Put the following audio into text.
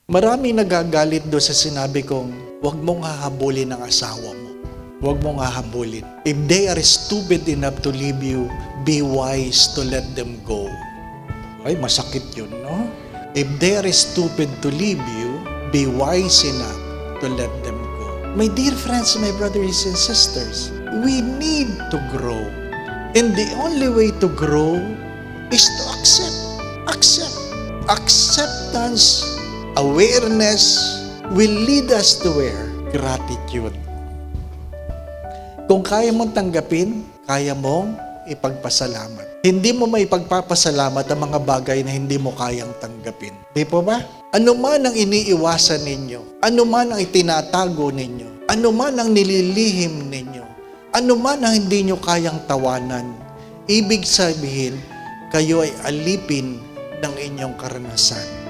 Maraming nagagalit doon sa sinabi kong, huwag mong hahabulin ang asawa mo. Huwag mong hahabulin. If they are stupid enough to leave you, be wise to let them go. Ay, masakit yun, no? If they are stupid to leave you, be wise enough to let them go. My dear friends, my brothers and sisters, we need to grow. And the only way to grow is to accept. Acceptance, awareness will lead us to where? Gratitude. Kung kaya mong tanggapin, kaya mong ipagpasalamat. Hindi mo maipagpapasalamat ang mga bagay na hindi mo kayang tanggapin. Di po ba? Ano man ang iniiwasan ninyo, ano man ang itinatago ninyo, ano man ang nililihim ninyo, ano man ang hindi nyo kayang tawanan, ibig sabihin, kayo ay alipin ng inyong karanasan.